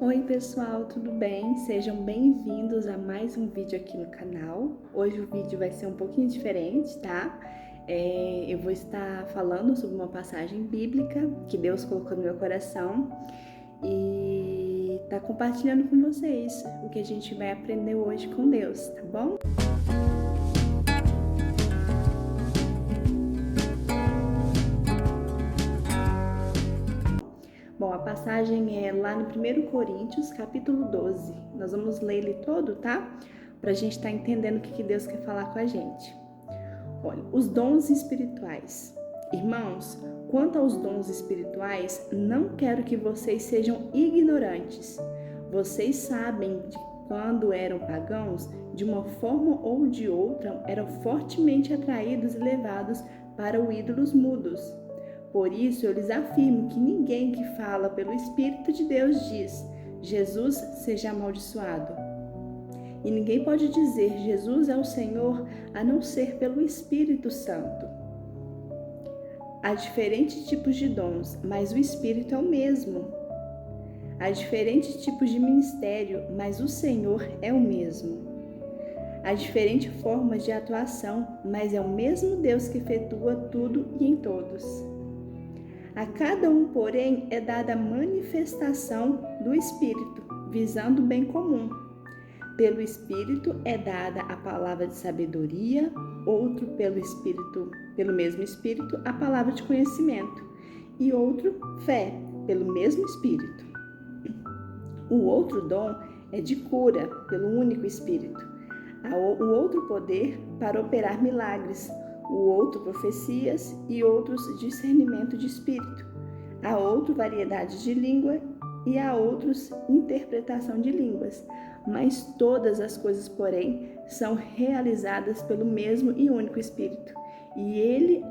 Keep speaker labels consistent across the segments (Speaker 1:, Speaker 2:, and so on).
Speaker 1: Oi pessoal, tudo bem? Sejam bem-vindos a mais um vídeo aqui no canal. Hoje o vídeo vai ser um pouquinho diferente, tá? Eu vou estar falando sobre uma passagem bíblica que Deus colocou no meu coração e tá compartilhando com vocês o que a gente vai aprender hoje com Deus, tá bom? Bom, a passagem é lá no 1 Coríntios, capítulo 12. Nós vamos ler ele todo, tá? Pra gente estar entendendo o que Deus quer falar com a gente. Olha, os dons espirituais. Irmãos, quanto aos dons espirituais, não quero que vocês sejam ignorantes. Vocês sabem de quando eram pagãos, de uma forma ou de outra, eram fortemente atraídos e levados para os ídolos mudos. Por isso, eu lhes afirmo que ninguém que fala pelo Espírito de Deus diz: Jesus seja amaldiçoado. E ninguém pode dizer Jesus é o Senhor a não ser pelo Espírito Santo. Há diferentes tipos de dons, mas o Espírito é o mesmo. Há diferentes tipos de ministério, mas o Senhor é o mesmo. Há diferentes formas de atuação, mas é o mesmo Deus que efetua tudo e em todos. A cada um, porém, é dada a manifestação do Espírito, visando o bem comum. Pelo Espírito é dada a palavra de sabedoria, outro pelo mesmo Espírito, a palavra de conhecimento, e outro, fé, pelo mesmo Espírito. O outro dom é de cura, pelo único Espírito. O outro poder para operar milagres, o outro profecias e outros discernimento de espírito. Há outro variedade de língua e há outros interpretação de línguas. Mas todas as coisas, porém, são realizadas pelo mesmo e único Espírito. E ele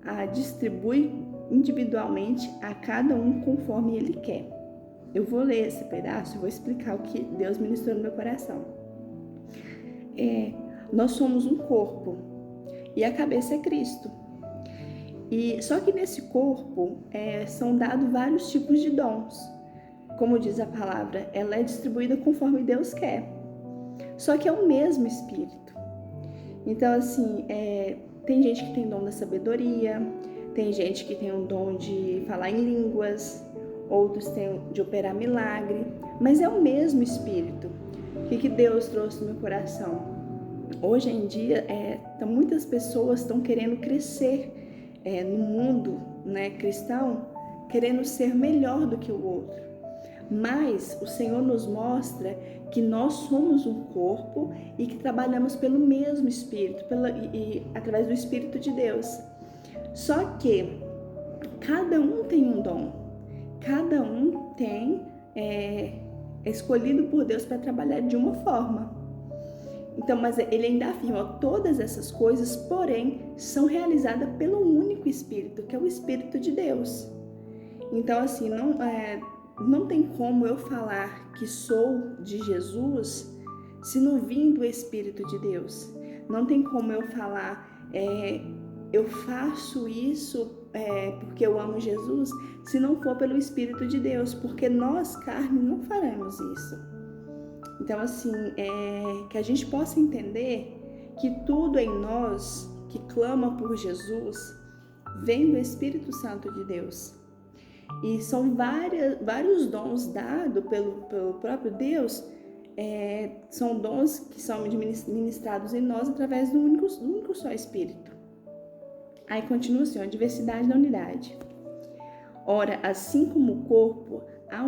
Speaker 1: a distribui individualmente a cada um conforme ele quer. Eu vou ler esse pedaço e vou explicar o que Deus ministrou no meu coração. Nós somos um corpo e a cabeça é Cristo. E só que nesse corpo são dados vários tipos de dons. Como diz a palavra, ela é distribuída conforme Deus quer. Só que é o mesmo Espírito. Então, assim, tem gente que tem dom da sabedoria, tem gente que tem um dom de falar em línguas, outros têm de operar milagre, mas é o mesmo Espírito. O que Deus trouxe no meu coração? Hoje em dia, muitas pessoas estão querendo crescer no mundo, né, cristão, querendo ser melhor do que o outro. Mas o Senhor nos mostra que nós somos um corpo e que trabalhamos pelo mesmo Espírito, através do Espírito de Deus. Só que cada um tem um dom, cada um é escolhido por Deus para trabalhar de uma forma. Então, mas ele ainda afirma, todas essas coisas, porém, são realizadas pelo único Espírito, que é o Espírito de Deus. Então, assim, não tem como eu falar que sou de Jesus se não vir do Espírito de Deus. Não tem como eu falar, eu faço isso porque eu amo Jesus, se não for pelo Espírito de Deus, porque nós, carne, não faremos isso. Então, assim, que a gente possa entender que tudo em nós que clama por Jesus vem do Espírito Santo de Deus. E são vários dons dados pelo próprio Deus, são dons que são ministrados em nós através do único só Espírito. Aí continua assim, a diversidade da unidade. Ora, assim como o corpo, há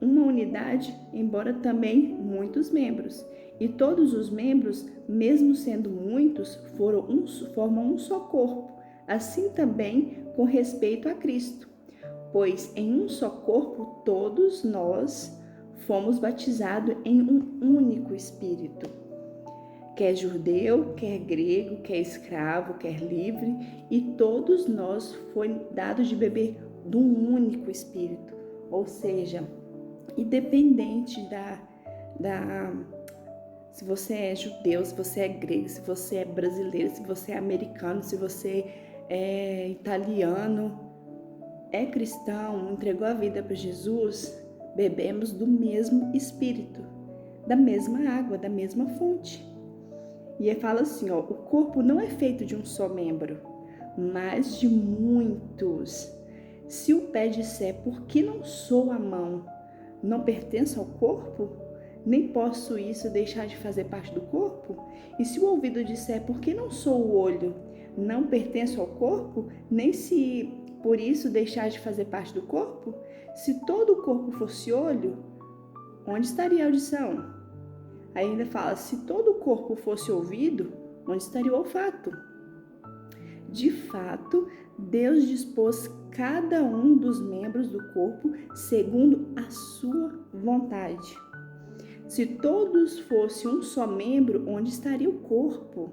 Speaker 1: uma unidade, embora também muitos membros. E todos os membros, mesmo sendo muitos, formam um só corpo. Assim também com respeito a Cristo. Pois em um só corpo todos nós fomos batizados em um único Espírito. Quer judeu, quer grego, quer escravo, quer livre, e todos nós foi dado de beber de um único Espírito. Ou seja, independente se você é judeu, se você é grego, se você é brasileiro, se você é americano, se você é italiano, é cristão, entregou a vida para Jesus, bebemos do mesmo Espírito, da mesma água, da mesma fonte. E ele fala assim, ó, o corpo não é feito de um só membro, mas de muitos. Se o pé disser, por que não sou a mão, não pertenço ao corpo? Nem posso isso deixar de fazer parte do corpo? E se o ouvido disser, por que não sou o olho, não pertenço ao corpo? Nem se por isso deixar de fazer parte do corpo? Se todo o corpo fosse olho, onde estaria a audição? Aí ainda fala, se todo o corpo fosse ouvido, onde estaria o olfato? De fato, Deus dispôs cada um dos membros do corpo segundo a sua vontade. Se todos fossem um só membro, onde estaria o corpo?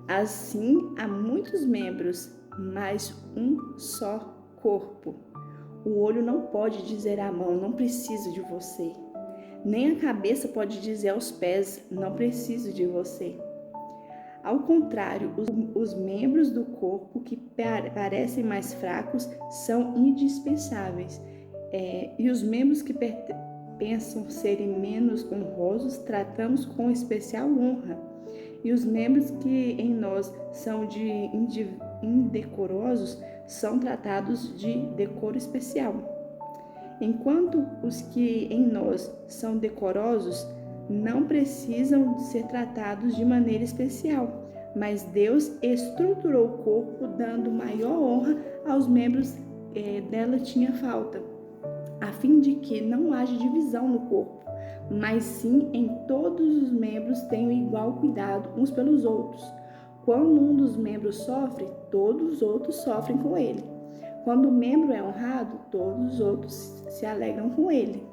Speaker 1: Assim, há muitos membros, mas um só corpo. O olho não pode dizer à mão, não preciso de você. Nem a cabeça pode dizer aos pés, não preciso de você. Ao contrário, os membros do corpo que parecem mais fracos são indispensáveis. E os membros que pensam serem menos honrosos, tratamos com especial honra. E os membros que em nós são indecorosos, são tratados de decoro especial. Enquanto os que em nós são decorosos não precisam ser tratados de maneira especial, mas Deus estruturou o corpo dando maior honra aos membros dela tinha falta, a fim de que não haja divisão no corpo, mas sim em todos os membros tenham igual cuidado uns pelos outros. Quando um dos membros sofre, todos os outros sofrem com ele. Quando o membro é honrado, todos os outros se alegram com ele.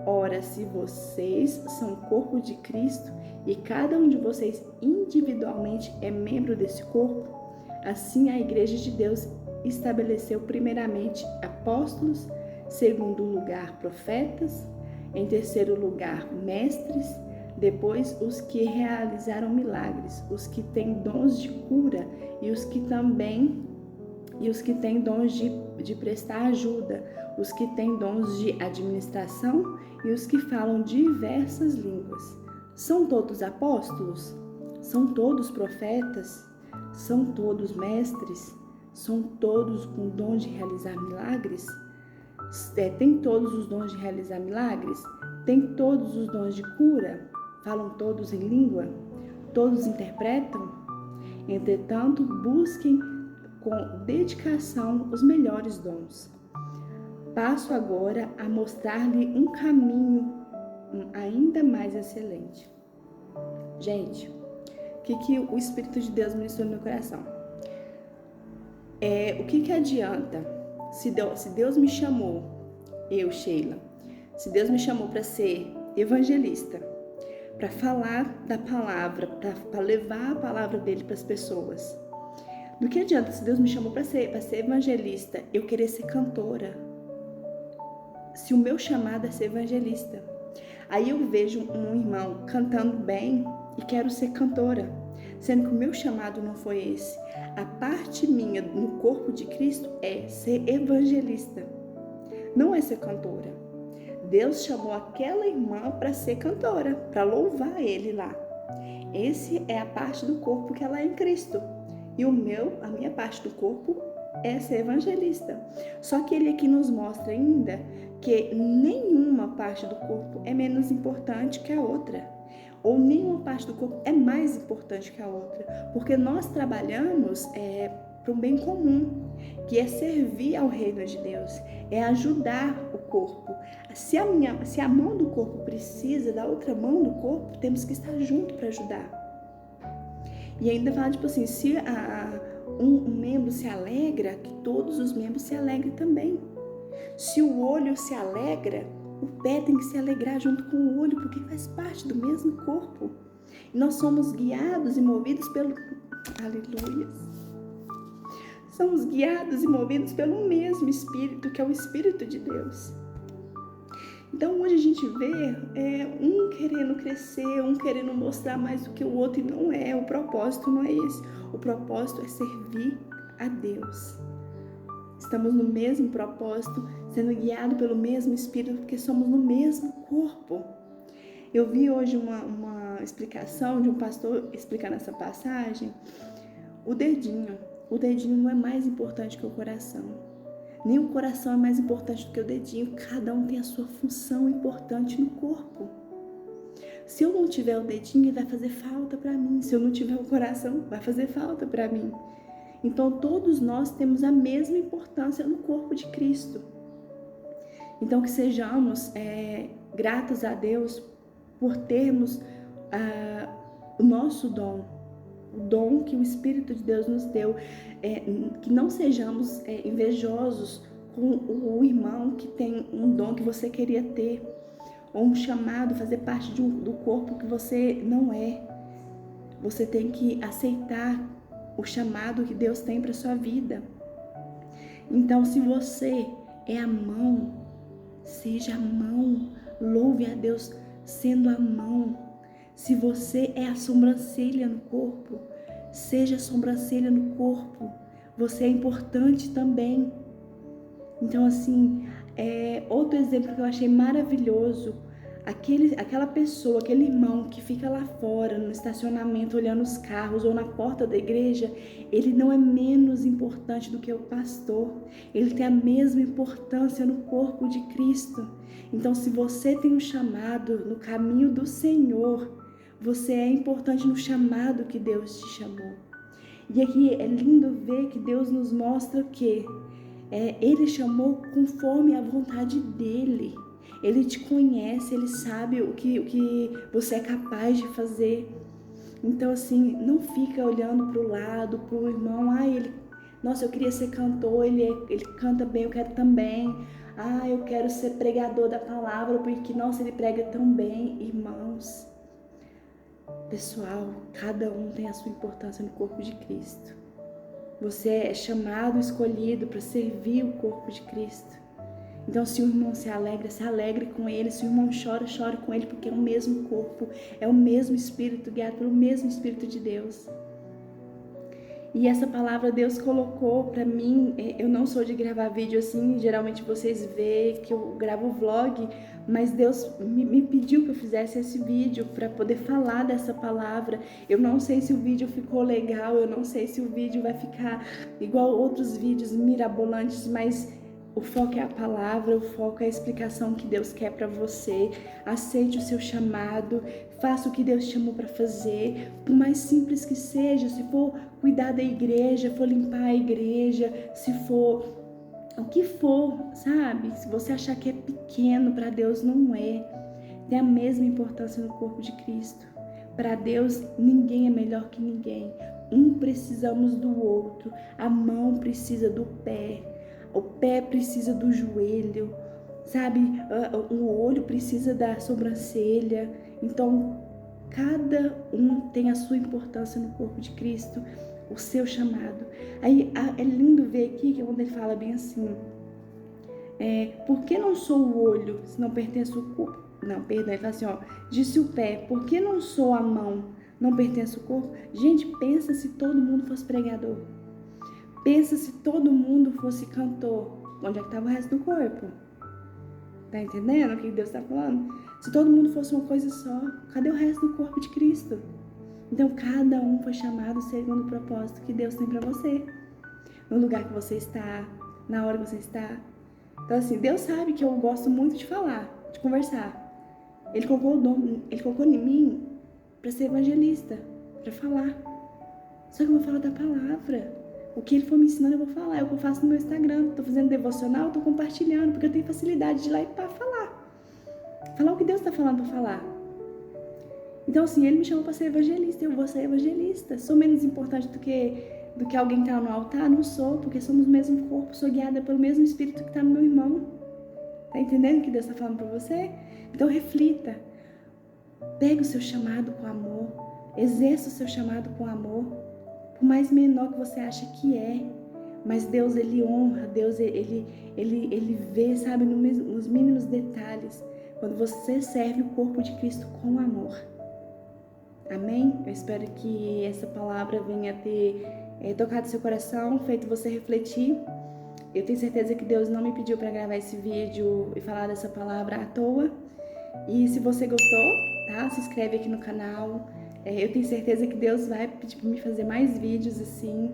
Speaker 1: Ora, se vocês são o corpo de Cristo e cada um de vocês individualmente é membro desse corpo, assim a Igreja de Deus estabeleceu primeiramente apóstolos, segundo lugar profetas, em terceiro lugar mestres, depois os que realizaram milagres, os que têm dons de cura e os que têm dons de prestar ajuda, os que têm dons de administração e os que falam diversas línguas. São todos apóstolos? São todos profetas? São todos mestres? São todos com dom de realizar milagres? Tem todos os dons de realizar milagres? Tem todos os dons de cura? Falam todos em língua? Todos interpretam? Entretanto, busquem com dedicação os melhores dons. Passo agora a mostrar-lhe um caminho ainda mais excelente. Gente, o que o Espírito de Deus ministrou no meu coração? O que adianta se Deus me chamou, eu, Sheila, se Deus me chamou para ser evangelista, para falar da palavra, para levar a palavra dele para as pessoas? Do que adianta se Deus me chamou para ser evangelista, eu querer ser cantora? Se o meu chamado é ser evangelista. Aí eu vejo um irmão cantando bem e quero ser cantora, sendo que o meu chamado não foi esse. A parte minha no corpo de Cristo é ser evangelista, não é ser cantora. Deus chamou aquela irmã para ser cantora, para louvar Ele lá. Esse é a parte do corpo que ela é em Cristo. E a minha parte do corpo é ser evangelista. Só que ele aqui nos mostra ainda que nenhuma parte do corpo é menos importante que a outra. Ou nenhuma parte do corpo é mais importante que a outra. Porque nós trabalhamos para um bem comum, que é servir ao reino de Deus, é ajudar o corpo. Se a mão do corpo precisa da outra mão do corpo, temos que estar junto para ajudar. E ainda fala, tipo assim, se um membro se alegra, que todos os membros se alegrem também. Se o olho se alegra, o pé tem que se alegrar junto com o olho, porque faz parte do mesmo corpo. E nós somos guiados e movidos pelo... Aleluia! Somos guiados e movidos pelo mesmo Espírito, que é o Espírito de Deus. Então hoje a gente vê um querendo crescer, um querendo mostrar mais do que o outro, e não é, o propósito não é esse. O propósito é servir a Deus. estamos no mesmo propósito, sendo guiados pelo mesmo Espírito, porque somos no mesmo corpo. Eu vi hoje uma explicação de um pastor explicando essa passagem. O dedinho não é mais importante que o coração. Nem o coração é mais importante do que o dedinho. Cada um tem a sua função importante no corpo. Se eu não tiver o dedinho, ele vai fazer falta para mim. Se eu não tiver o coração, vai fazer falta para mim. Então, todos nós temos a mesma importância no corpo de Cristo. Então, que sejamos gratos a Deus por termos o nosso dom, o dom que o Espírito de Deus nos deu, que não sejamos invejosos com o irmão que tem um dom que você queria ter, ou um chamado, fazer parte do corpo que você não é. Você tem que aceitar o chamado que Deus tem para sua vida. Então, se você é a mão, seja a mão, louve a Deus sendo a mão. Se você é a sobrancelha no corpo, seja a sobrancelha no corpo. Você é importante também. Então, assim, outro exemplo que eu achei maravilhoso, aquela pessoa, aquele irmão que fica lá fora, no estacionamento, olhando os carros ou na porta da igreja, ele não é menos importante do que o pastor. Ele tem a mesma importância no corpo de Cristo. Então, se você tem um chamado no caminho do Senhor, você é importante no chamado que Deus te chamou. E aqui é lindo ver que Deus nos mostra que Ele chamou conforme a vontade dEle. Ele te conhece, Ele sabe o que você é capaz de fazer. Então, assim, não fica olhando para o lado, para o irmão. Nossa, eu queria ser cantor, ele canta bem, eu quero também. Eu quero ser pregador da palavra, porque, nossa, ele prega tão bem. Irmãos, pessoal, cada um tem a sua importância no corpo de Cristo. Você é chamado, escolhido para servir o corpo de Cristo. Então, se o irmão se alegre com ele. Se o irmão chora, chore com ele, porque é o mesmo corpo, é o mesmo Espírito, guiado pelo mesmo Espírito de Deus. E essa palavra Deus colocou para mim. Eu não sou de gravar vídeo assim, geralmente vocês veem que eu gravo vlog, mas Deus me pediu que eu fizesse esse vídeo para poder falar dessa palavra. Eu não sei se o vídeo ficou legal, eu não sei se o vídeo vai ficar igual outros vídeos mirabolantes, mas o foco é a palavra, o foco é a explicação que Deus quer para você. Aceite o seu chamado, faça o que Deus te chamou para fazer, por mais simples que seja. Se for cuidar da igreja, for limpar a igreja, se for o que for, sabe? Se você achar que é pequeno, para Deus não é. Tem a mesma importância no corpo de Cristo. Para Deus, ninguém é melhor que ninguém. Um precisamos do outro. A mão precisa do pé. O pé precisa do joelho, sabe? O olho precisa da sobrancelha. Então, cada um tem a sua importância no corpo de Cristo, o seu chamado. Aí é lindo ver aqui que quando ele fala bem assim, por que não sou o olho se não pertence ao corpo? Não, perdão, ele fala assim, disse o pé, por que não sou a mão, não pertence ao corpo? Gente, pensa se todo mundo fosse pregador. Pensa se todo mundo fosse cantor. Onde é que estava o resto do corpo? Tá entendendo o que Deus está falando? Se todo mundo fosse uma coisa só, cadê o resto do corpo de Cristo? Então, cada um foi chamado segundo o propósito que Deus tem para você. No lugar que você está, na hora que você está. Então, assim, Deus sabe que eu gosto muito de falar, de conversar. Ele colocou em mim para ser evangelista, para falar. Só que eu vou falar da palavra. O que ele for me ensinando, eu vou falar. É o que eu faço no meu Instagram. Estou fazendo devocional, estou compartilhando, porque eu tenho facilidade de ir lá e para falar. Falar o que Deus está falando para falar. Então, assim, ele me chamou para ser evangelista. Eu vou ser evangelista. Sou menos importante do que alguém que está no altar? Não sou, porque somos o mesmo corpo. Sou guiada pelo mesmo Espírito que está no meu irmão. Tá entendendo o que Deus está falando para você? Então, reflita. Pegue o seu chamado com amor. Exerça o seu chamado com amor. Por mais menor que você acha que é, mas Deus, Ele honra, Deus, Ele vê, sabe, nos mínimos detalhes, quando você serve o corpo de Cristo com amor. Amém? Eu espero que essa palavra venha ter tocado seu coração, feito você refletir. Eu tenho certeza que Deus não me pediu para gravar esse vídeo e falar dessa palavra à toa. E se você gostou, tá? Se inscreve aqui no canal. Eu tenho certeza que Deus vai pedir para me fazer mais vídeos assim.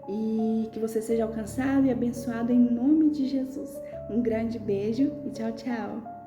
Speaker 1: E que você seja alcançado e abençoado em nome de Jesus. Um grande beijo e tchau, tchau!